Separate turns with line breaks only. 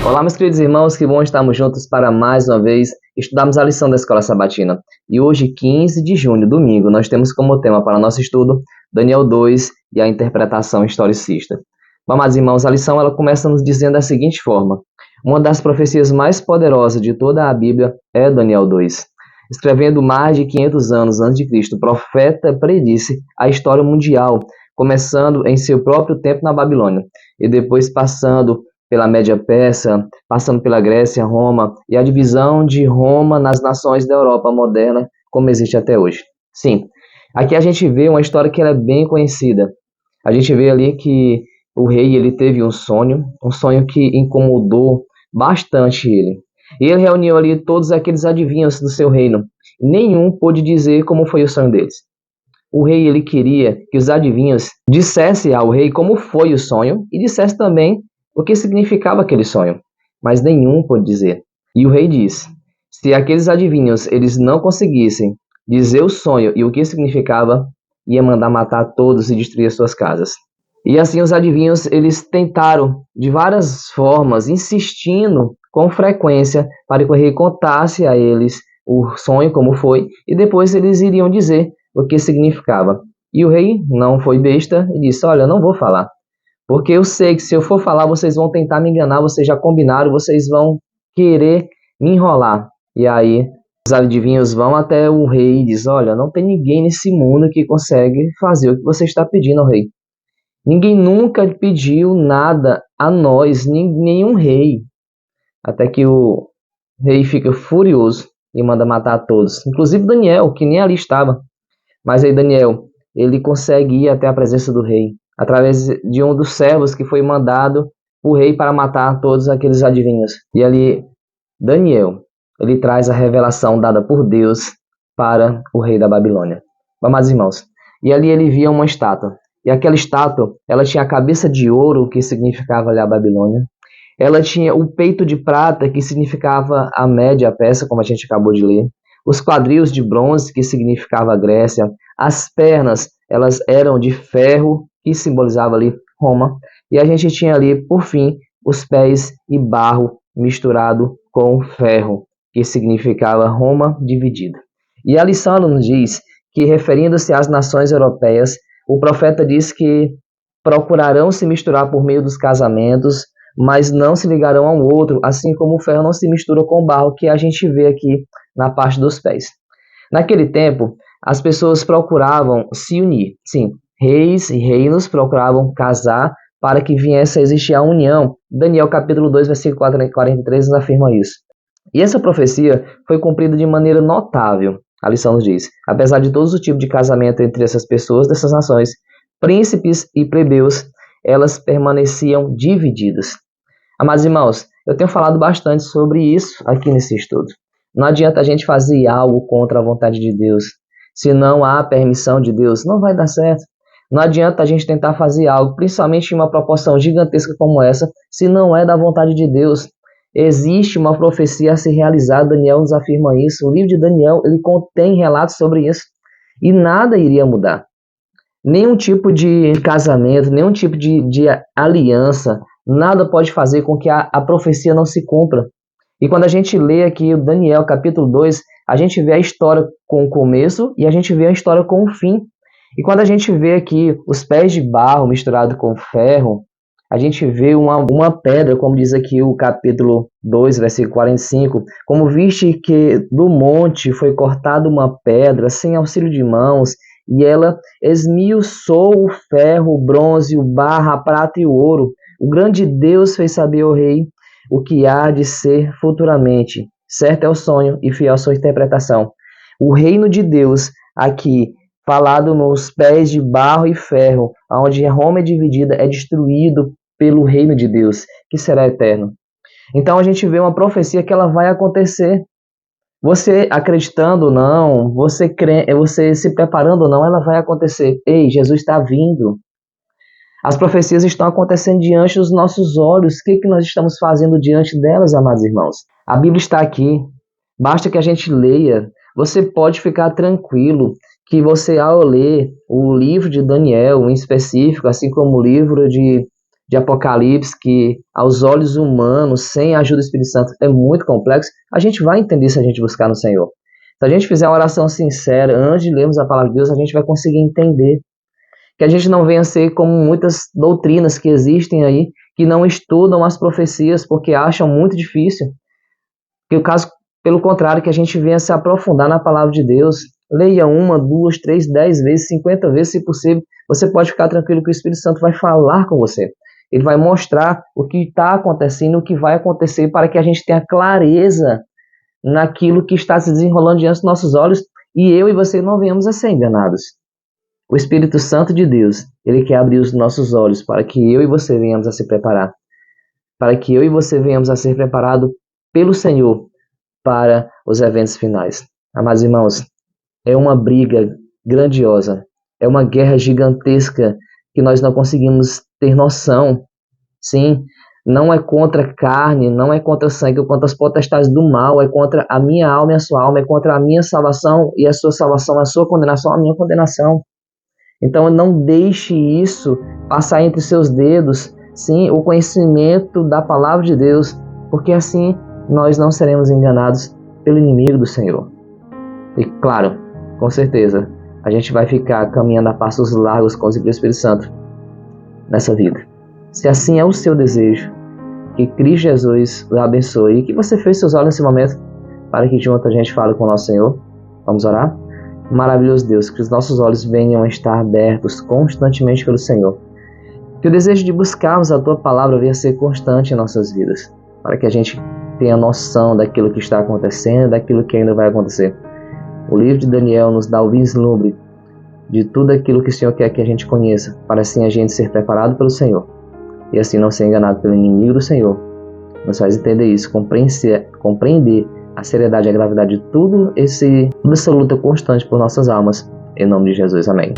Olá, meus queridos irmãos, que bom estarmos juntos para mais uma vez estudarmos a lição da Escola Sabatina. E hoje, 15 de junho, domingo, nós temos como tema para nosso estudo Daniel 2 e a interpretação historicista. Amados irmãos, a lição ela começa nos dizendo da seguinte forma: uma das profecias mais poderosas de toda a Bíblia é Daniel 2. Escrevendo mais de 500 anos antes de Cristo, o profeta predisse a história mundial, começando em seu próprio tempo na Babilônia e depois passando pela Média Persa, passando pela Grécia, Roma e a divisão de Roma nas nações da Europa moderna, como existe até hoje. Sim, aqui a gente vê uma história que ela é bem conhecida. A gente vê ali que o rei ele teve um sonho que incomodou bastante ele. E ele reuniu ali todos aqueles adivinhos do seu reino. Nenhum pôde dizer como foi o sonho deles. O rei ele queria que os adivinhos dissessem ao rei como foi o sonho e dissesse também o que significava aquele sonho, mas nenhum pôde dizer. E o rei disse: se aqueles adivinhos eles não conseguissem dizer o sonho e o que significava, ia mandar matar todos e destruir suas casas. E assim os adivinhos eles tentaram de várias formas, insistindo com frequência para que o rei contasse a eles o sonho como foi e depois eles iriam dizer o que significava. E o rei não foi besta e disse: olha, não vou falar. Porque eu sei que se eu for falar, vocês vão tentar me enganar, vocês já combinaram, vocês vão querer me enrolar. E aí, os adivinhos vão até o rei e dizem: olha, não tem ninguém nesse mundo que consegue fazer o que você está pedindo ao rei. Ninguém nunca pediu nada a nós, nenhum rei. Até que o rei fica furioso e manda matar a todos. Inclusive Daniel, que nem ali estava. Mas aí Daniel, ele consegue ir até a presença do rei, através de um dos servos que foi mandado o rei para matar todos aqueles adivinhos. E ali, Daniel, ele traz a revelação dada por Deus para o rei da Babilônia. Amados irmãos, e ali ele via uma estátua. E aquela estátua, ela tinha a cabeça de ouro, que significava ali a Babilônia. Ela tinha o peito de prata, que significava a Média Persa, como a gente acabou de ler. Os quadris de bronze, que significava a Grécia. As pernas, elas eram de ferro, que simbolizava ali Roma. E a gente tinha ali, por fim, os pés e barro misturado com ferro, que significava Roma dividida. E a lição nos diz que, referindo-se às nações europeias, o profeta diz que procurarão se misturar por meio dos casamentos, mas não se ligarão a um outro, assim como o ferro não se mistura com o barro, que a gente vê aqui na parte dos pés. Naquele tempo, as pessoas procuravam se unir. Sim, reis e reinos procuravam casar para que viesse a existir a união. Daniel capítulo 2, versículo 43 nos afirma isso. E essa profecia foi cumprida de maneira notável, a lição nos diz. Apesar de todos os tipos de casamento entre essas pessoas dessas nações, príncipes e plebeus, elas permaneciam divididas. Amados irmãos, eu tenho falado bastante sobre isso aqui nesse estudo. Não adianta a gente fazer algo contra a vontade de Deus. Se não há permissão de Deus, não vai dar certo. Não adianta a gente tentar fazer algo, principalmente em uma proporção gigantesca como essa, se não é da vontade de Deus. Existe uma profecia a ser realizada, Daniel nos afirma isso. O livro de Daniel ele contém relatos sobre isso. E nada iria mudar. Nenhum tipo de casamento, nenhum tipo de aliança, nada pode fazer com que a profecia não se cumpra. E quando a gente lê aqui o Daniel capítulo 2, a gente vê a história com o começo e a gente vê a história com o fim. E quando a gente vê aqui os pés de barro misturado com ferro, a gente vê uma pedra, como diz aqui o capítulo 2, versículo 45, como viste que do monte foi cortada uma pedra sem auxílio de mãos, e ela esmiuçou o ferro, o bronze, o barro, a prata e o ouro. O grande Deus fez saber ao rei o que há de ser futuramente. Certo é o sonho e fiel a sua interpretação. O reino de Deus, aqui, falado nos pés de barro e ferro, onde Roma é dividida, é destruído pelo reino de Deus, que será eterno. Então a gente vê uma profecia que ela vai acontecer. Você acreditando ou não, você se preparando ou não, ela vai acontecer. Ei, Jesus está vindo. As profecias estão acontecendo diante dos nossos olhos. O que nós estamos fazendo diante delas, amados irmãos? A Bíblia está aqui. Basta que a gente leia. Você pode ficar tranquilo que você, ao ler o livro de Daniel em específico, assim como o livro de de Apocalipse, que aos olhos humanos, sem a ajuda do Espírito Santo, é muito complexo, a gente vai entender se a gente buscar no Senhor. Se a gente fizer uma oração sincera, antes de lermos a palavra de Deus, a gente vai conseguir entender. Que a gente não venha ser como muitas doutrinas que existem aí, que não estudam as profecias porque acham muito difícil. Que o caso, pelo contrário, que a gente venha se aprofundar na palavra de Deus. Leia 1, 2, 3, 10 vezes, 50 vezes, se possível. Você pode ficar tranquilo que o Espírito Santo vai falar com você. Ele vai mostrar o que está acontecendo, o que vai acontecer, para que a gente tenha clareza naquilo que está se desenrolando diante dos nossos olhos e eu e você não venhamos a ser enganados. O Espírito Santo de Deus, ele quer abrir os nossos olhos para que eu e você venhamos a se preparar. Para que eu e você venhamos a ser preparados pelo Senhor para os eventos finais. Amados irmãos, é uma briga grandiosa, é uma guerra gigantesca que nós não conseguimos ter noção. Sim, não é contra carne, não é contra sangue, é contra as potestades do mal, é contra a minha alma e a sua alma, é contra a minha salvação e a sua salvação, a sua condenação, a minha condenação. Então não deixe isso passar entre seus dedos, sim, o conhecimento da palavra de Deus, porque assim nós não seremos enganados pelo inimigo do Senhor. E claro, com certeza, a gente vai ficar caminhando a passos largos com o Espírito Santo nessa vida. Se assim é o seu desejo, que Cristo Jesus o abençoe e que você feche seus olhos nesse momento para que junto a gente fale com o nosso Senhor. Vamos orar? Maravilhoso Deus, que os nossos olhos venham a estar abertos constantemente pelo Senhor. Que o desejo de buscarmos a Tua Palavra venha a ser constante em nossas vidas, para que a gente tenha noção daquilo que está acontecendo, daquilo que ainda vai acontecer. O livro de Daniel nos dá o vislumbre de tudo aquilo que o Senhor quer que a gente conheça, para assim a gente ser preparado pelo Senhor e assim não ser enganado pelo inimigo do Senhor. Nos faz entender isso, compreender a seriedade e a gravidade de toda essa luta constante por nossas almas. Em nome de Jesus, amém.